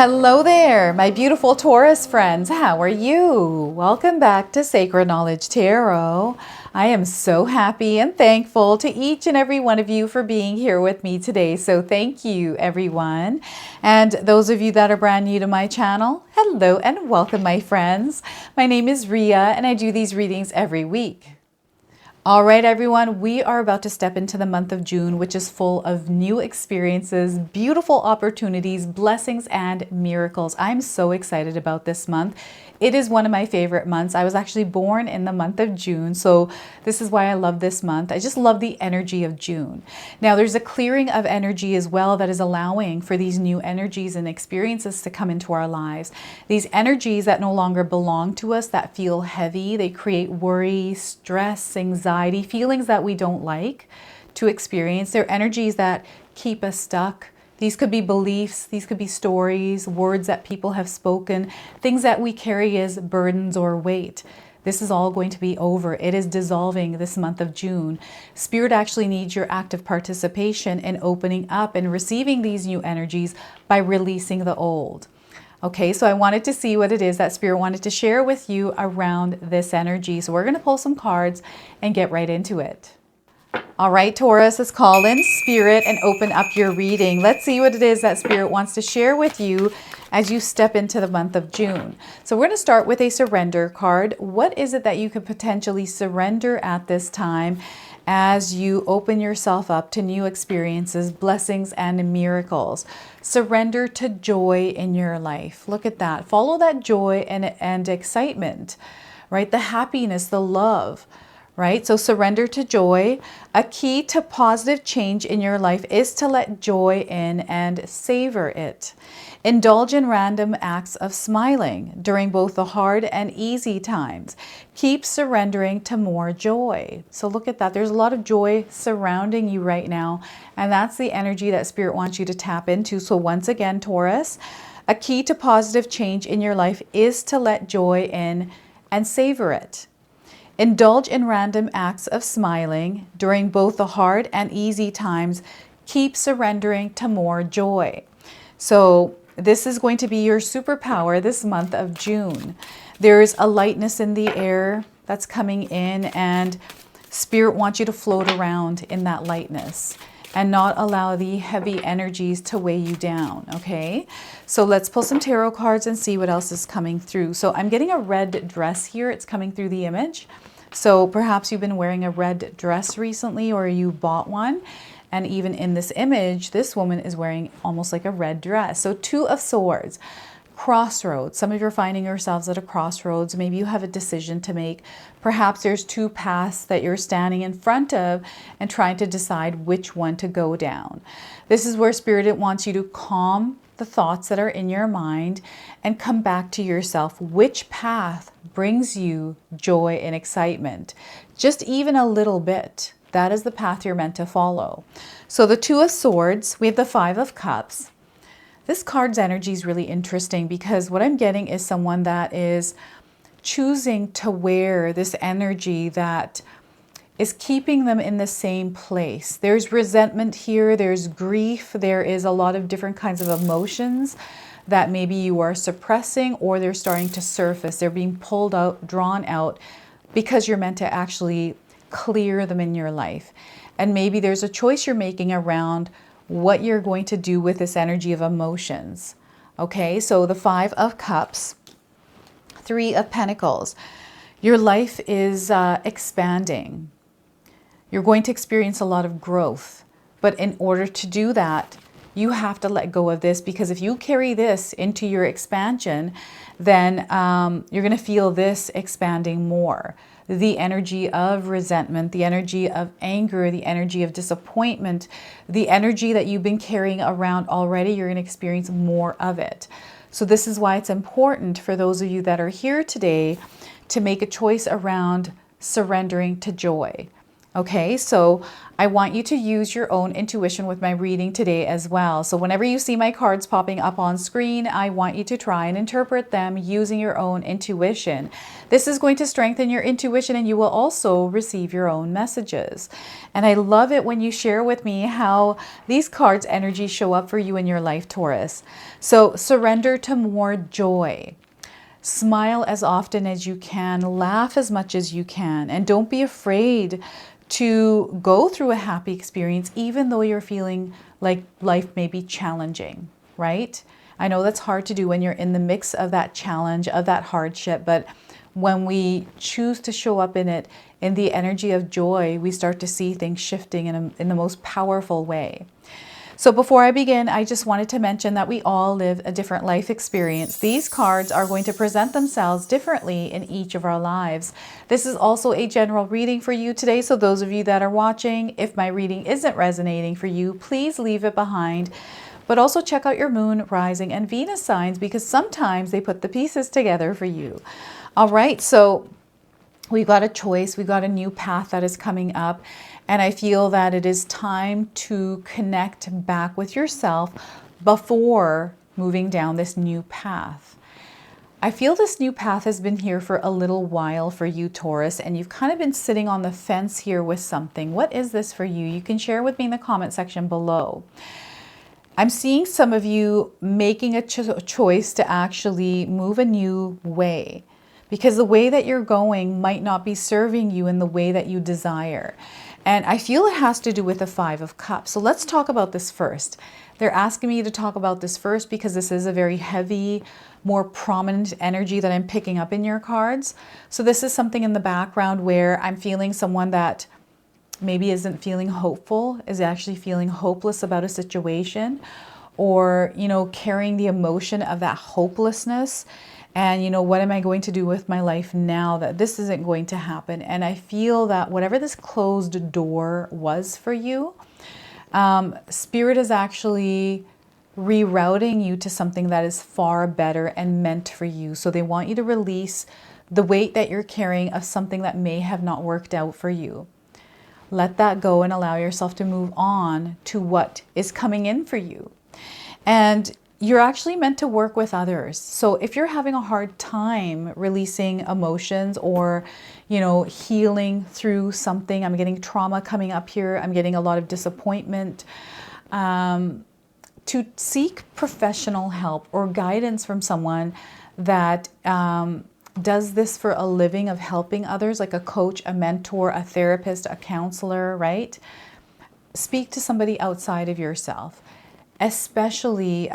Hello there, my beautiful Taurus friends. How are you? Welcome back to Sacred Knowledge Tarot. I am so happy and thankful to each and every one of you for being here with me today. So thank you, everyone. And those of you that are brand new to my channel, hello and welcome, my friends. My name is Ria and I do these readings every week. All right, everyone, we are about to step into the month of June, which is full of new experiences, beautiful opportunities, blessings, and miracles. I'm so excited about this month. It is one of my favorite months. I was actually born in the month of June, so this is why I love this month. I just love the energy of June. Now, there's a clearing of energy as well that is allowing for these new energies and experiences to come into our lives. These energies that no longer belong to us, that feel heavy, they create worry, stress, anxiety, feelings that we don't like to experience. They're energies that keep us stuck. These could be beliefs, these could be stories, words that people have spoken, things that we carry as burdens or weight. This is all going to be over. It is dissolving this month of June. Spirit actually needs your active participation in opening up and receiving these new energies by releasing the old. Okay, so I wanted to see what it is that Spirit wanted to share with you around this energy. So we're going to pull some cards and get right into it. All right, Taurus, let's call in Spirit and open up your reading. Let's see what it is that Spirit wants to share with you as you step into the month of June. So we're going to start with a surrender card. What is it that you could potentially surrender at this time as you open yourself up to new experiences, blessings, and miracles? Surrender to joy in your life. Look at that. Follow that joy and excitement, right? The happiness, the love. Right? So surrender to joy. A key to positive change in your life is to let joy in and savor it. Indulge in random acts of smiling during both the hard and easy times. Keep surrendering to more joy. So look at that. There's a lot of joy surrounding you right now. And that's the energy that Spirit wants you to tap into. So once again, Taurus, a key to positive change in your life is to let joy in and savor it. Indulge in random acts of smiling during both the hard and easy times. Keep surrendering to more joy. So this is going to be your superpower this month of June. There's a lightness in the air that's coming in, and Spirit wants you to float around in that lightness and not allow the heavy energies to weigh you down, okay? So let's pull some tarot cards and see what else is coming through. So I'm getting a red dress here. It's coming through the image. So perhaps you've been wearing a red dress recently, or you bought one. And even in this image, this woman is wearing almost like a red dress. So Two of Swords. Crossroads. Some of you are finding yourselves at a crossroads. Maybe you have a decision to make. Perhaps there's two paths that you're standing in front of and trying to decide which one to go down. This is where Spirit wants you to calm the thoughts that are in your mind and come back to yourself. Which path brings you joy and excitement? Just even a little bit. That is the path you're meant to follow. So the Two of Swords, we have the Five of Cups. This card's energy is really interesting because what I'm getting is someone that is choosing to wear this energy that is keeping them in the same place. There's resentment here, there's grief, there is a lot of different kinds of emotions that maybe you are suppressing, or they're starting to surface. They're being pulled out, drawn out, because you're meant to actually clear them in your life. And maybe there's a choice you're making around what you're going to do with this energy of emotions. Okay, so the Five of Cups, Three of Pentacles. Your life is expanding. You're going to experience a lot of growth. But in order to do that, you have to let go of this, because if you carry this into your expansion, then you're going to feel this expanding more. The energy of resentment, the energy of anger, the energy of disappointment, the energy that you've been carrying around already, you're going to experience more of it. So this is why it's important for those of you that are here today to make a choice around surrendering to joy. Okay, so I want you to use your own intuition with my reading today as well. So whenever you see my cards popping up on screen, I want you to try and interpret them using your own intuition. This is going to strengthen your intuition, and you will also receive your own messages. And I love it when you share with me how these cards' energies show up for you in your life, Taurus. So surrender to more joy. Smile as often as you can, laugh as much as you can, and don't be afraid to go through a happy experience, even though you're feeling like life may be challenging, right? I know that's hard to do when you're in the mix of that challenge, of that hardship, but when we choose to show up in it, in the energy of joy, we start to see things shifting in the most powerful way. So before I begin, I just wanted to mention that we all live a different life experience. These cards are going to present themselves differently in each of our lives. This is also a general reading for you today. So those of you that are watching, if my reading isn't resonating for you, please leave it behind. But also check out your moon, rising, and Venus signs, because sometimes they put the pieces together for you. All right, so we've got a choice. We've got a new path that is coming up. And I feel that it is time to connect back with yourself before moving down this new path. I feel this new path has been here for a little while for you, Taurus, and you've kind of been sitting on the fence here with something. What is this for you? You can share with me in the comment section below. I'm seeing some of you making a choice to actually move a new way, because the way that you're going might not be serving you in the way that you desire. And I feel it has to do with the Five of Cups. So let's talk about this first. They're asking me to talk about this first because this is a very heavy, more prominent energy that I'm picking up in your cards. So this is something in the background where I'm feeling someone that maybe isn't feeling hopeful, is actually feeling hopeless about a situation, or, you know, carrying the emotion of that hopelessness. And, you know, what am I going to do with my life now that this isn't going to happen? And I feel that whatever this closed door was for you, Spirit is actually rerouting you to something that is far better and meant for you. So they want you to release the weight that you're carrying of something that may have not worked out for you. Let that go and allow yourself to move on to what is coming in for you. And you're actually meant to work with others. So if you're having a hard time releasing emotions or, you know, healing through something, I'm getting trauma coming up here, I'm getting a lot of disappointment, to seek professional help or guidance from someone that does this for a living of helping others, like a coach, a mentor, a therapist, a counselor, right? Speak to somebody outside of yourself. Especially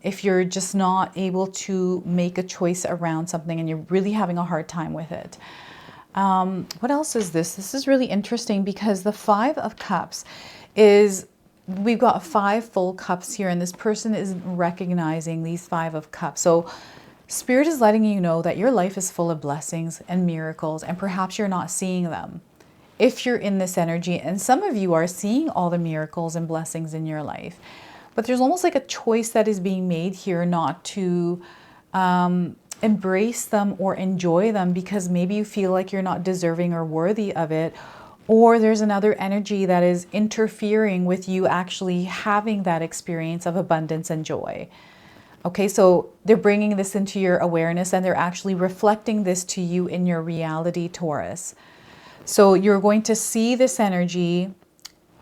if you're just not able to make a choice around something and you're really having a hard time with it. What else is this? This is really interesting because the Five of Cups is, we've got 5 full cups here, and this person isn't recognizing these 5 of Cups. So Spirit is letting you know that your life is full of blessings and miracles, and perhaps you're not seeing them if you're in this energy. And some of you are seeing all the miracles and blessings in your life. But there's almost like a choice that is being made here not to embrace them or enjoy them because maybe you feel like you're not deserving or worthy of it. Or there's another energy that is interfering with you actually having that experience of abundance and joy. Okay, so they're bringing this into your awareness and they're actually reflecting this to you in your reality, Taurus. So you're going to see this energy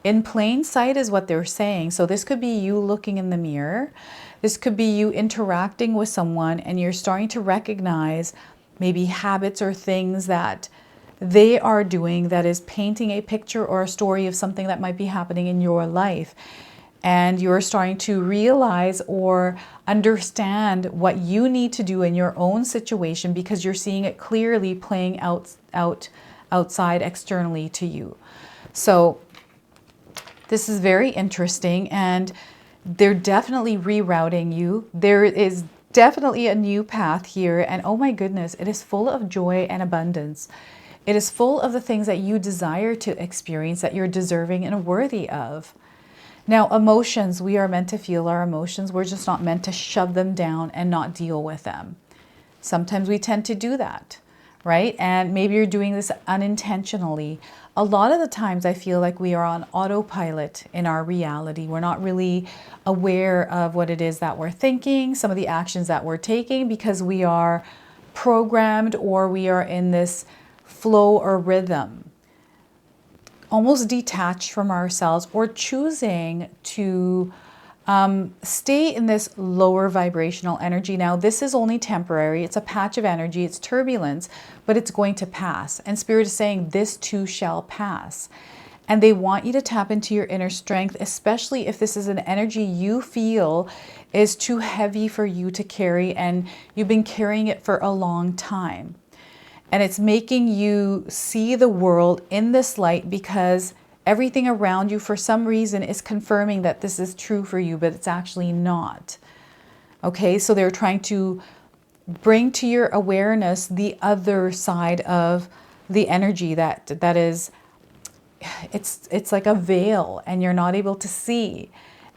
in plain sight is what they're saying. So this could be you looking in the mirror. This could be you interacting with someone and you're starting to recognize maybe habits or things that they are doing that is painting a picture or a story of something that might be happening in your life. And you're starting to realize or understand what you need to do in your own situation because you're seeing it clearly playing outside externally to you. So this is very interesting, and they're definitely rerouting you. There is definitely a new path here, and oh my goodness, it is full of joy and abundance. It is full of the things that you desire to experience, that you're deserving and worthy of. Now, emotions, we are meant to feel our emotions. We're just not meant to shove them down and not deal with them. Sometimes we tend to do that, right? And maybe you're doing this unintentionally. a lot of the times I feel like we are on autopilot in our reality. We're not really aware of what it is that we're thinking, some of the actions that we're taking, because we are programmed, or we are in this flow or rhythm, almost detached from ourselves, or choosing to stay in this lower vibrational energy. Now, this is only temporary. It's a patch of energy. It's turbulence, but it's going to pass. And Spirit is saying this too shall pass. And they want you to tap into your inner strength, especially if this is an energy you feel is too heavy for you to carry and you've been carrying it for a long time. And it's making you see the world in this light, because everything around you for some reason is confirming that this is true for you, but it's actually not. Okay, so they're trying to bring to your awareness the other side of the energy that is, it's like a veil and you're not able to see.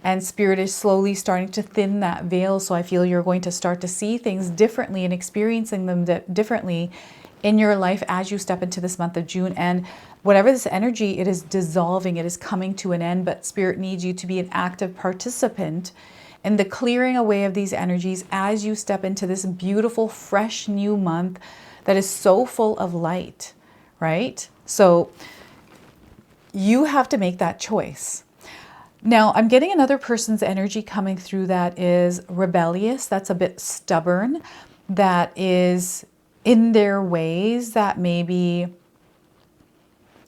And Spirit is slowly starting to thin that veil. So I feel you're going to start to see things differently and experiencing them differently in your life as you step into this month of June. And whatever this energy, it is dissolving, it is coming to an end, but Spirit needs you to be an active participant in the clearing away of these energies as you step into this beautiful, fresh new month that is so full of light, right? So you have to make that choice. Now, I'm getting another person's energy coming through that is rebellious, that's a bit stubborn, that is in their ways, that maybe,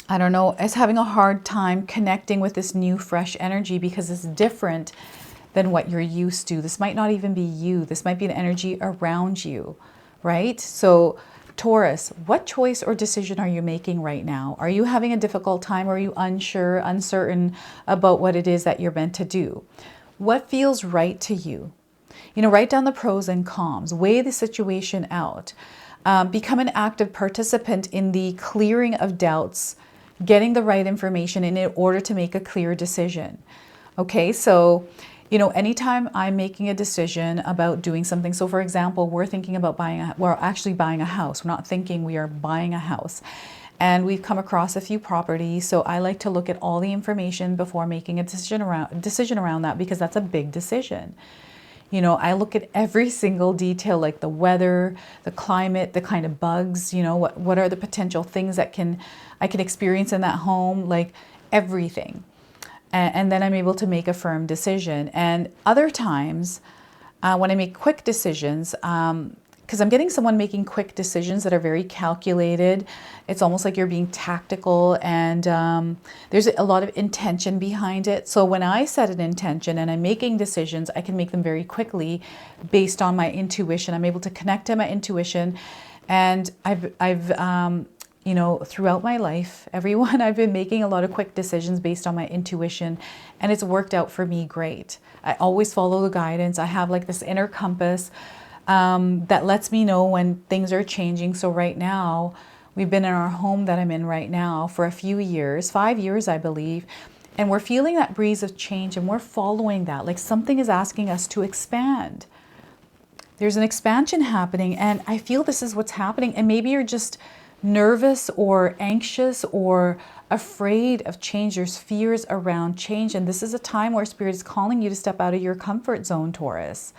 I don't know, is having a hard time connecting with this new fresh energy because it's different than what you're used to. This might not even be you. This might be an energy around you, right? So Taurus, what choice or decision are you making right now? Are you having a difficult time? Or are you unsure, uncertain about what it is that you're meant to do? What feels right to you? You know, write down the pros and cons, weigh the situation out. Become an active participant in the clearing of doubts, getting the right information in order to make a clear decision. Okay, so, you know, anytime I'm making a decision about doing something, so for example, we're thinking about we're actually buying a house. We're not thinking, we are buying a house. And we've come across a few properties, so I like to look at all the information before making a decision around that, because that's a big decision. You know, I look at every single detail, like the weather, the climate, the kind of bugs, you know, what are the potential things that I can experience in that home, like everything. And then I'm able to make a firm decision. And other times when I make quick decisions, because I'm getting someone making quick decisions that are very calculated. It's almost like you're being tactical, and there's a lot of intention behind it. So when I set an intention and I'm making decisions, I can make them very quickly based on my intuition. I'm able to connect to my intuition. And I've you know, throughout my life, everyone, I've been making a lot of quick decisions based on my intuition, and it's worked out for me great. I always follow the guidance. I have like this inner compass that lets me know when things are changing. So right now, we've been in our home that I'm in right now for a few years, 5 years, I believe, and we're feeling that breeze of change, and we're following that. Like something is asking us to expand. There's an expansion happening, and I feel this is what's happening. And maybe you're just nervous or anxious or afraid of change. There's fears around change, and this is a time where Spirit is calling you to step out of your comfort zone, Taurus.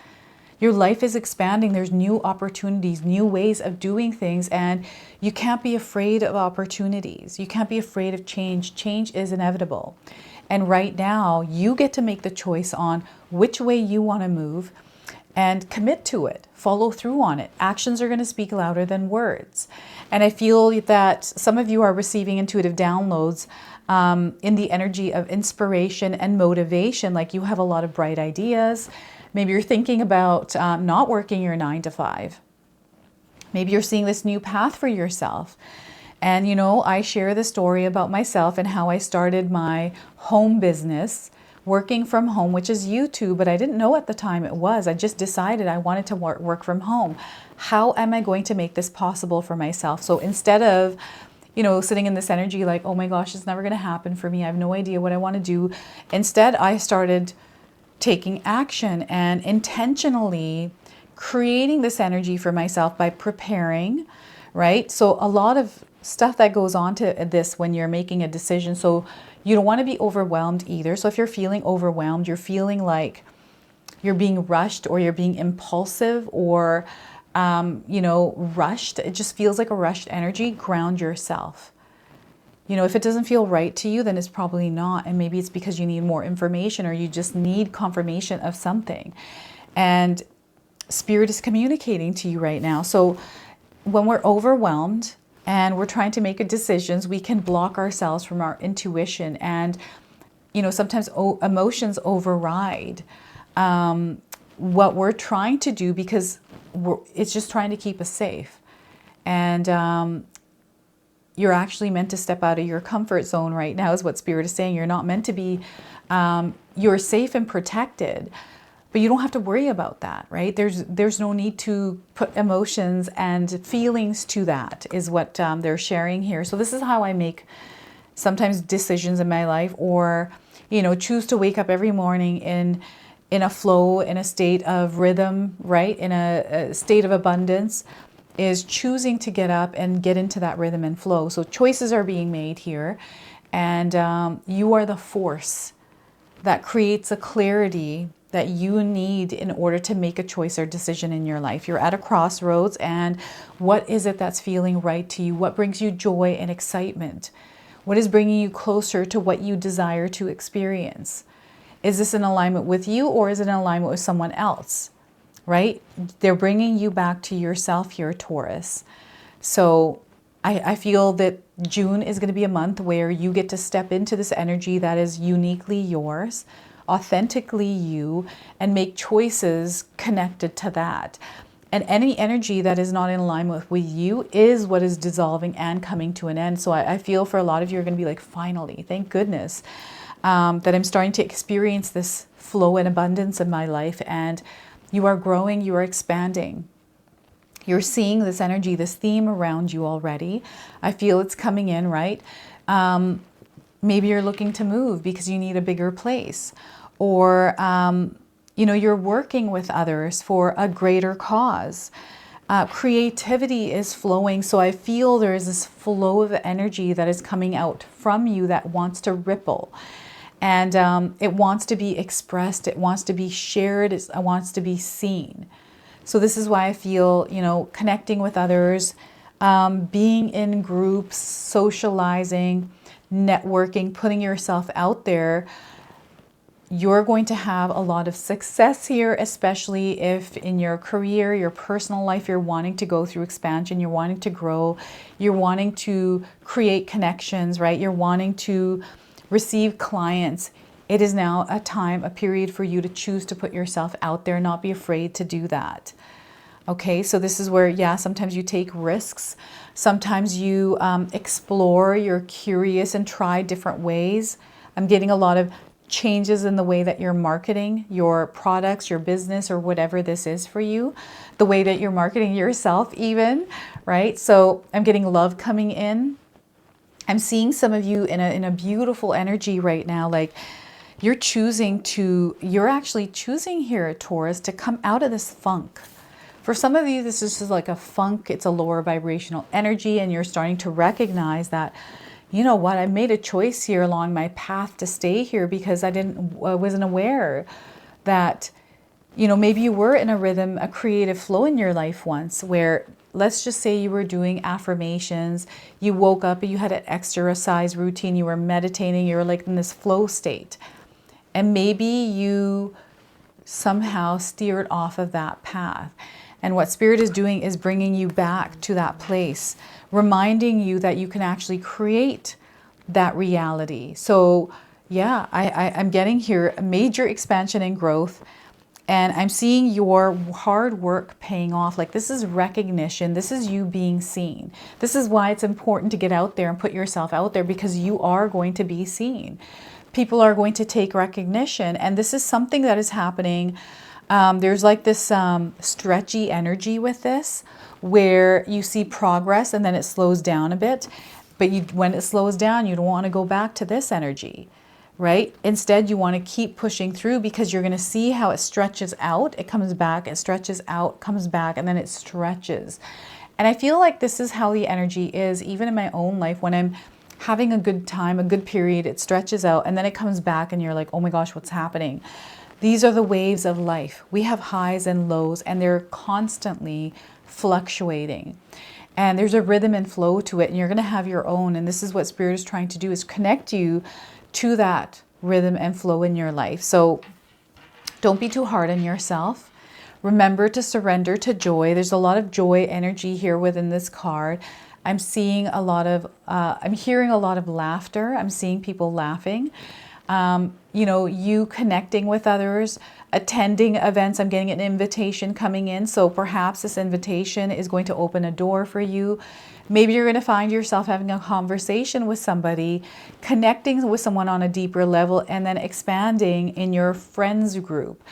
Your life is expanding. There's new opportunities, new ways of doing things, and you can't be afraid of opportunities. You can't be afraid of change. Change is inevitable. And right now, you get to make the choice on which way you want to move and commit to it, follow through on it. Actions are going to speak louder than words. And I feel that some of you are receiving intuitive downloads in the energy of inspiration and motivation, like you have a lot of bright ideas. Maybe you're thinking about not working your 9 to 5. Maybe you're seeing this new path for yourself. And, you know, I share the story about myself and how I started my home business, working from home, which is YouTube, but I didn't know at the time it was. I just decided I wanted to work from home. How am I going to make this possible for myself? So instead of, you know, sitting in this energy like, oh my gosh, it's never going to happen for me, I have no idea what I want to do. Instead, I started taking action and intentionally creating this energy for myself by preparing, right? So a lot of stuff that goes on to this when you're making a decision. So you don't want to be overwhelmed either. So if you're feeling overwhelmed, you're feeling like you're being rushed or you're being impulsive or, rushed. It just feels like a rushed energy. Ground yourself. If it doesn't feel right to you, then it's probably not. And maybe it's because you need more information or you just need confirmation of something. And Spirit is communicating to you right now. So when we're overwhelmed and we're trying to make decisions, we can block ourselves from our intuition. And, sometimes emotions override what we're trying to do because it's just trying to keep us safe. And you're actually meant to step out of your comfort zone right now is what Spirit is saying. You're not meant to be, you're safe and protected, but you don't have to worry about that, right? There's no need to put emotions and feelings to that is what they're sharing here. So this is how I make sometimes decisions in my life, or, choose to wake up every morning in a flow, in a state of rhythm, right? In a state of abundance, is choosing to get up and get into that rhythm and flow. So choices are being made here, and you are the force that creates a clarity that you need in order to make a choice or decision in your life. You're at a crossroads, and what is it that's feeling right to you? What brings you joy and excitement? What is bringing you closer to what you desire to experience? Is this in alignment with you, or is it in alignment with someone else? Right? They're bringing you back to yourself here, Taurus. So I feel that June is going to be a month where you get to step into this energy that is uniquely yours, authentically you, and make choices connected to that. And any energy that is not in alignment with you is what is dissolving and coming to an end. So I feel for a lot of you are going to be like, finally, thank goodness that I'm starting to experience this flow and abundance in my life. And you are growing, you are expanding. You're seeing this energy, this theme around you already. I feel it's coming in, right? Maybe you're looking to move because you need a bigger place. Or, you're working with others for a greater cause. Creativity is flowing. So I feel there is this flow of energy that is coming out from you that wants to ripple. And it wants to be expressed. It wants to be shared. It wants to be seen. So this is why I feel, connecting with others, being in groups, socializing, networking, putting yourself out there. You're going to have a lot of success here, especially if in your career, your personal life, you're wanting to go through expansion, you're wanting to grow, you're wanting to create connections, right? You're wanting to receive clients. It is now a period for you to choose to put yourself out there, not be afraid to do that. Okay, so this is where, sometimes you take risks. Sometimes you explore, you're curious and try different ways. I'm getting a lot of changes in the way that you're marketing your products, your business, or whatever this is for you. The way that you're marketing yourself even, right? So I'm getting love coming in. I'm seeing some of you in a beautiful energy right now. Like you're actually choosing here, Taurus, to come out of this funk. For some of you, this is just like a funk. It's a lower vibrational energy, and you're starting to recognize that, you know what, I made a choice here along my path to stay here because I wasn't aware that, maybe you were in a rhythm, a creative flow in your life once where, let's just say you were doing affirmations, you woke up, you had an exercise routine, you were meditating, you were like in this flow state. And maybe you somehow steered off of that path. And what Spirit is doing is bringing you back to that place, reminding you that you can actually create that reality. So I'm getting here a major expansion and growth. And I'm seeing your hard work paying off. Like this is recognition. This is you being seen. This is why it's important to get out there and put yourself out there, because you are going to be seen. People are going to take recognition. And this is something that is happening. There's like this stretchy energy with this, where you see progress and then it slows down a bit. But when it slows down, you don't want to go back to this energy. Right? Instead, you want to keep pushing through, because you're going to see how it stretches out. It comes back, it stretches out, comes back, and then it stretches. And I feel like this is how the energy is, even in my own life, when I'm having a good time, a good period, it stretches out and then it comes back and you're like, oh my gosh, what's happening? These are the waves of life. We have highs and lows and they're constantly fluctuating. And there's a rhythm and flow to it, and you're going to have your own. And this is what Spirit is trying to do, is connect you to that rhythm and flow in your life. So don't be too hard on yourself. Remember to surrender to joy. There's a lot of joy energy here within this card. I'm seeing a lot of, I'm hearing a lot of laughter. I'm seeing people laughing. You know, you connecting with others, attending events. I'm getting an invitation coming in. So perhaps this invitation is going to open a door for you. Maybe you're going to find yourself having a conversation with somebody, connecting with someone on a deeper level, and then expanding in your friends group.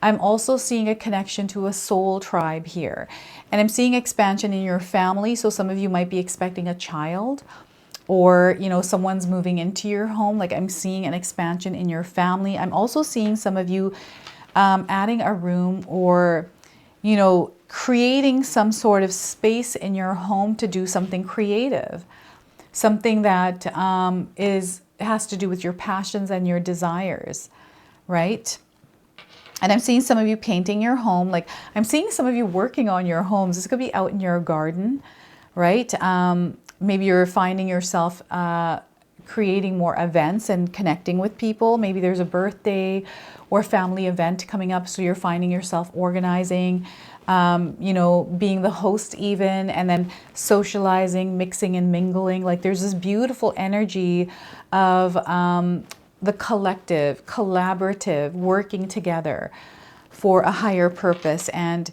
I'm also seeing a connection to a soul tribe here. And I'm seeing expansion in your family. So some of you might be expecting a child, or, you know, someone's moving into your home. Like, I'm seeing an expansion in your family. I'm also seeing some of you adding a room, or, you know, creating some sort of space in your home to do something creative, something that has to do with your passions and your desires, right? And I'm seeing some of you painting your home. Like, I'm seeing some of you working on your homes. This could be out in your garden, right? Maybe you're finding yourself creating more events and connecting with people. Maybe there's a birthday or family event coming up, so you're finding yourself organizing, you know, being the host even, and then socializing, mixing and mingling. Like, there's this beautiful energy of the collective, collaborative, working together for a higher purpose. And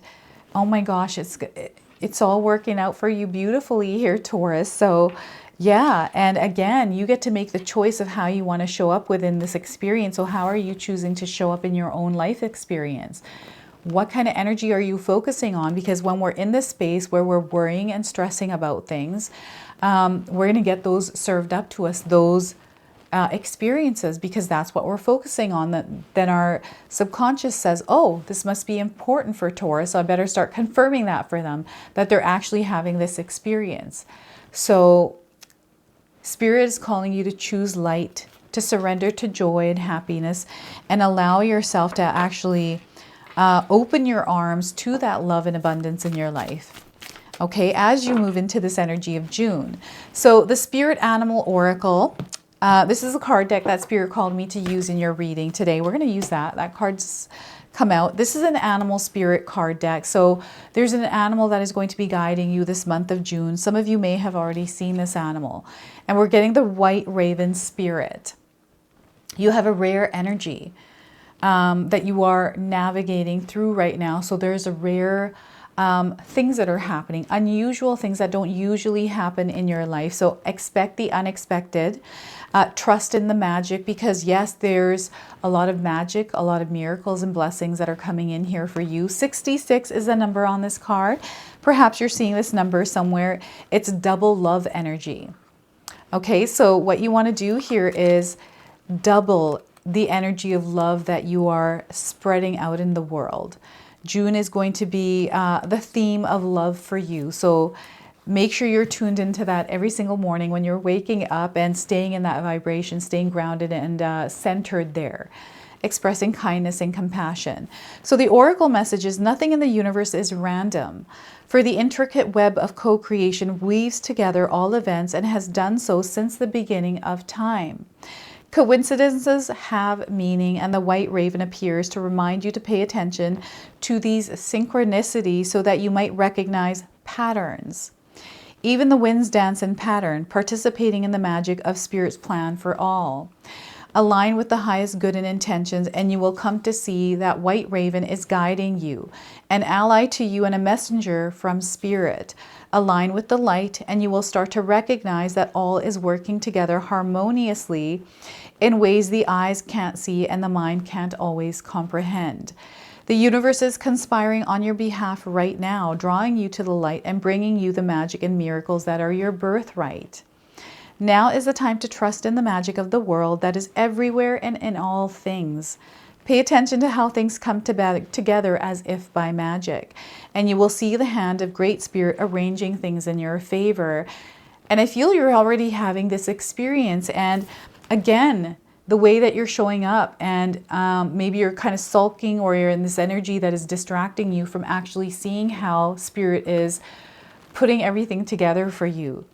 oh my gosh, it's all working out for you beautifully here, Taurus. So yeah, and again, you get to make the choice of how you want to show up within this experience. So how are you choosing to show up in your own life experience? What kind of energy are you focusing on? Because when we're in this space where we're worrying and stressing about things, we're going to get those served up to us, those experiences, because that's what we're focusing on. Then our subconscious says, oh, this must be important for Taurus, so I better start confirming that for them, that they're actually having this experience. So Spirit is calling you to choose light, to surrender to joy and happiness, and allow yourself to actually open your arms to that love and abundance in your life. Okay, as you move into this energy of June. So the Spirit Animal Oracle, this is a card deck that Spirit called me to use in your reading today. We're going to use that. That card's come out. This is an animal spirit card deck. So there's an animal that is going to be guiding you this month of June. Some of you may have already seen this animal. And we're getting the white raven spirit. You have a rare energy that you are navigating through right now. So there's a rare things that are happening, unusual things that don't usually happen in your life. So expect the unexpected. Trust in the magic, because yes, there's a lot of magic, a lot of miracles and blessings that are coming in here for you. 66 is the number on this card. Perhaps you're seeing this number somewhere. It's double love energy. Okay, so what you want to do here is double the energy of love that you are spreading out in the world. June is going to be the theme of love for you. So make sure you're tuned into that every single morning when you're waking up, and staying in that vibration, staying grounded and centered there, expressing kindness and compassion. So the oracle message is, nothing in the universe is random, for the intricate web of co-creation weaves together all events and has done so since the beginning of time. Coincidences have meaning, and the white raven appears to remind you to pay attention to these synchronicities so that you might recognize patterns. Even the winds dance in pattern, participating in the magic of Spirit's plan for all. Align with the highest good and intentions, and you will come to see that white raven is guiding you, an ally to you and a messenger from Spirit. Align with the light, and you will start to recognize that all is working together harmoniously in ways the eyes can't see and the mind can't always comprehend. The universe is conspiring on your behalf right now, drawing you to the light and bringing you the magic and miracles that are your birthright. Now is the time to trust in the magic of the world that is everywhere and in all things. Pay attention to how things come together as if by magic. And you will see the hand of Great Spirit arranging things in your favor. And I feel you're already having this experience. And again, the way that you're showing up, and maybe you're kind of sulking, or you're in this energy that is distracting you from actually seeing how Spirit is putting everything together for you.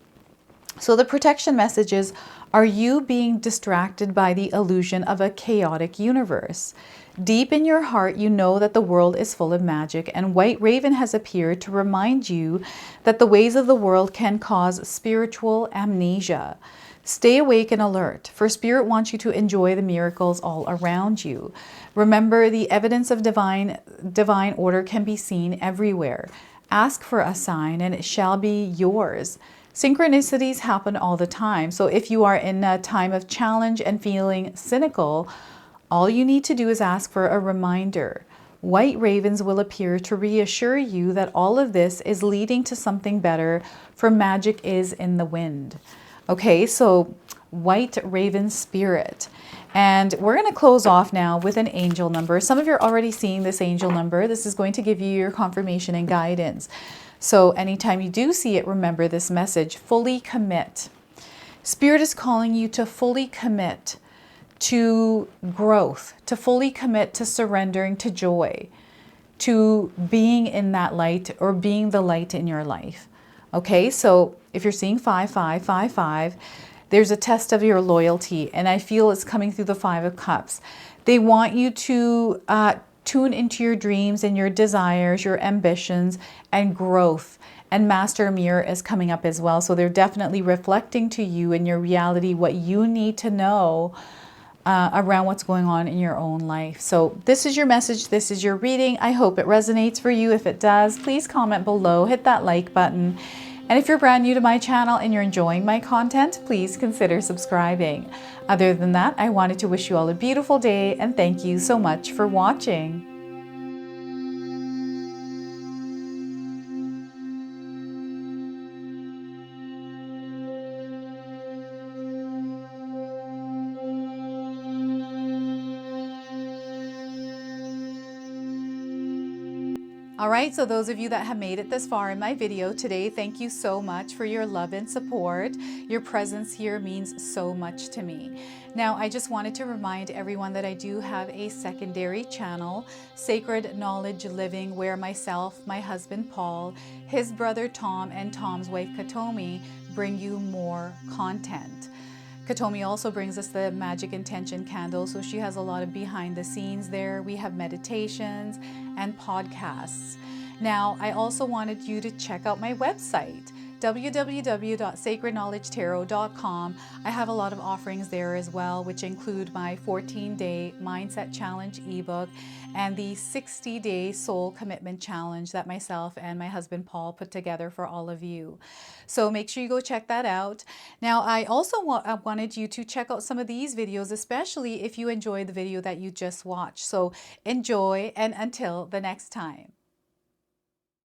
So the protection messages are you being distracted by the illusion of a chaotic universe. Deep in your heart, you know that the world is full of magic, and White Raven has appeared to remind you that the ways of the world can cause spiritual amnesia. Stay awake and alert, for Spirit wants you to enjoy the miracles all around you. Remember, the evidence of divine order can be seen everywhere. Ask for a sign and it shall be yours. Synchronicities happen all the time. So if you are in a time of challenge and feeling cynical, all you need to do is ask for a reminder. White ravens will appear to reassure you that all of this is leading to something better, for magic is in the wind. Okay, so White Raven Spirit. And we're going to close off now with an angel number. Some of you are already seeing this angel number. This is going to give you your confirmation and guidance. So anytime you do see it, remember this message: fully commit. Spirit is calling you to fully commit to growth, to fully commit to surrendering to joy, to being in that light, or being the light in your life. Okay, so if you're seeing 5555, there's a test of your loyalty, and I feel it's coming through the Five of Cups. They want you to tune into your dreams and your desires, your ambitions, and growth. And Master Mirror is coming up as well. So they're definitely reflecting to you in your reality what you need to know around what's going on in your own life. So this is your message. This is your reading. I hope it resonates for you. If it does, please comment below, hit that like button. And if you're brand new to my channel and you're enjoying my content, please consider subscribing. Other than that, I wanted to wish you all a beautiful day, and thank you so much for watching. All right, so those of you that have made it this far in my video today, thank you so much for your love and support. Your presence here means so much to me. Now, I just wanted to remind everyone that I do have a secondary channel, Sacred Knowledge Living, where myself, my husband Paul, his brother Tom, and Tom's wife Katomi bring you more content. Katomi also brings us the Magic Intention candle, so she has a lot of behind the scenes there. We have meditations and podcasts. Now, I also wanted you to check out my website, www.sacredknowledgetarot.com. I have a lot of offerings there as well, which include my 14-day Mindset Challenge ebook and the 60-day Soul Commitment Challenge that myself and my husband Paul put together for all of you. So make sure you go check that out. Now, I also wanted you to check out some of these videos, especially if you enjoyed the video that you just watched. So enjoy, and until the next time.